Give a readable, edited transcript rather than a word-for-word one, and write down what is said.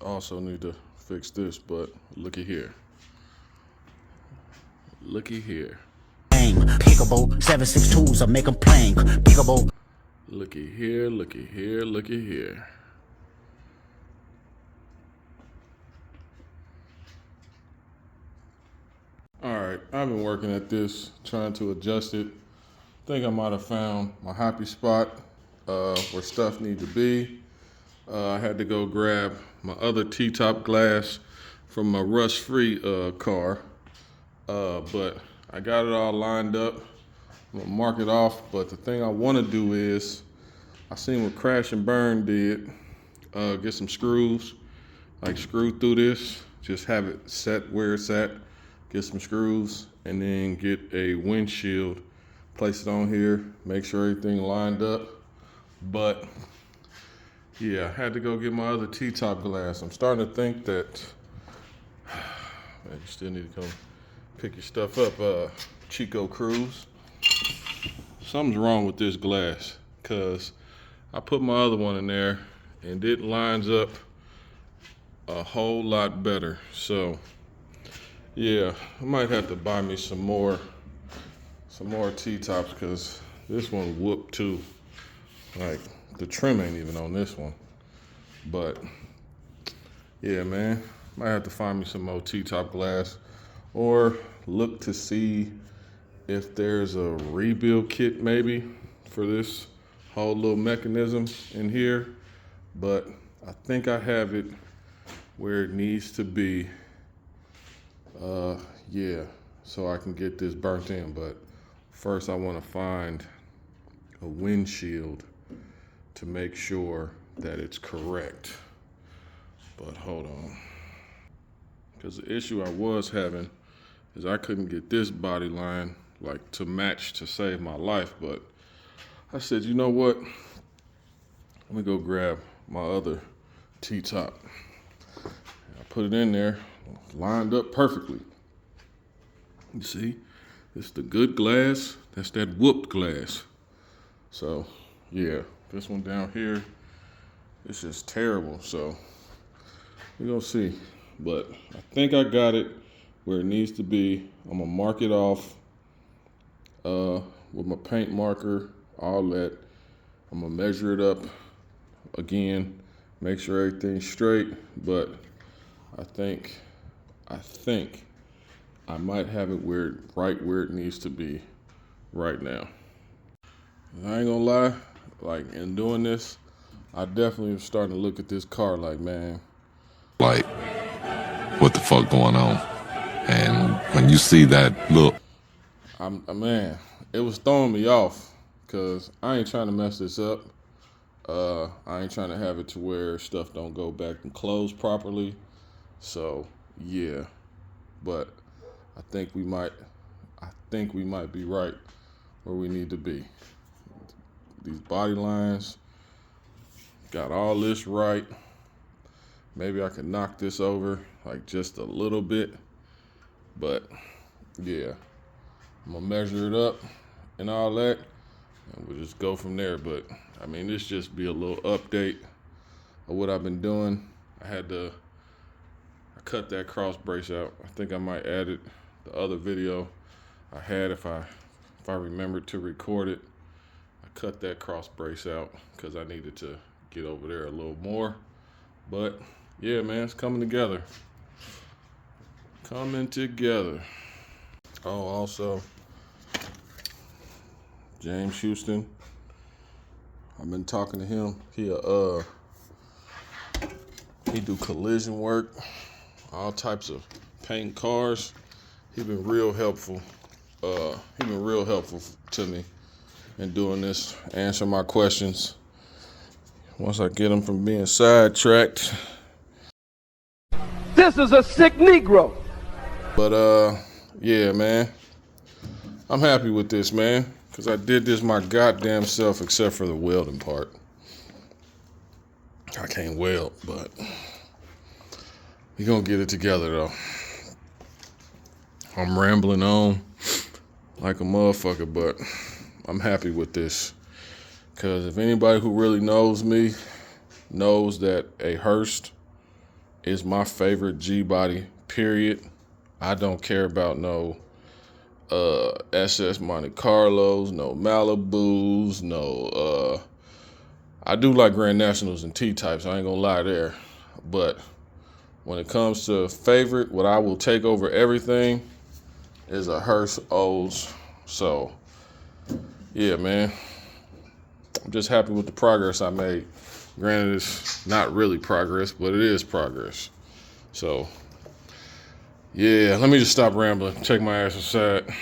Also need to fix this, but looky here. Looky here. Pickable 762s or make them plain. Pickable. Looky here, looky here, looky here. All right, I've been working at this, trying to adjust it. Think I might have found my happy spot where stuff need to be. I had to go grab my other T-top glass from my rust-free car, but I got it all lined up. I'm gonna mark it off, but the thing I wanna do is, I seen what Crash and Burn did, get some screws, like screw through this, just have it set where it's at, get some screws, and then get a windshield, place it on here, make sure everything lined up. But yeah, I had to go get my other T-top glass. I'm starting to think that, man, you still need to come pick your stuff up, Chico Cruz. Something's wrong with this glass, cause I put my other one in there and it lines up a whole lot better. So yeah, I might have to buy me some more T-tops, cause this one whooped too. Like, the trim ain't even on this one. But yeah, man, might have to find me some more T-top glass, or look to see if there's a rebuild kit maybe for this whole little mechanism in here. But I think I have it where it needs to be. Yeah, so I can get this burnt in. But first I want to find a windshield to make sure that it's correct. But hold on, because the issue I was having is I couldn't get this body line like to match to save my life. But I said, you know what? Let me go grab my other T-top. I put it in there, lined up perfectly. You see, it's the good glass. That's that whooped glass. So yeah, this one down here, it's just terrible. So we're gonna see. But I think I got it where it needs to be. I'm gonna mark it off with my paint marker, all that. I'm gonna measure it up again, make sure everything's straight. But I think I might have it right where it needs to be right now. And I ain't gonna lie, like in doing this, I definitely am starting to look at this car like, man, like, what the fuck going on? And when you see that look, man, it was throwing me off, because I ain't trying to mess this up. I ain't trying to have it to where stuff don't go back and close properly. So yeah, but I think we might be right where we need to be. These body lines, got all this right. Maybe I can knock this over like just a little bit, but yeah, I'm gonna measure it up and all that, and we'll just go from there. But I mean, this just be a little update of what I've been doing. I cut that cross brace out. I think I might add it the other video I had if I remembered to record it. I cut that cross brace out because I needed to get over there a little more. But yeah, man, it's coming together. Coming together. Oh, also, James Houston, I've been talking to him. He do collision work, all types of painting cars. He's been real helpful. To me in doing this, answering my questions. Once I get him from being sidetracked. This is a sick Negro. But yeah, man, I'm happy with this, man, because I did this my goddamn self, except for the welding part. I can't weld, but we're gonna get it together though. I'm rambling on like a motherfucker, but I'm happy with this. Because if anybody who really knows me knows that a Hurst is my favorite G-body, period. I don't care about no SS Monte Carlos, no Malibus, no I do like Grand Nationals and T-types, I ain't gonna lie there. But when it comes to favorite, what I will take over everything is a Hurst Olds. So, yeah, man. I'm just happy with the progress I made. Granted, it's not really progress, but it is progress. So, yeah, let me just stop rambling. Take my ass aside.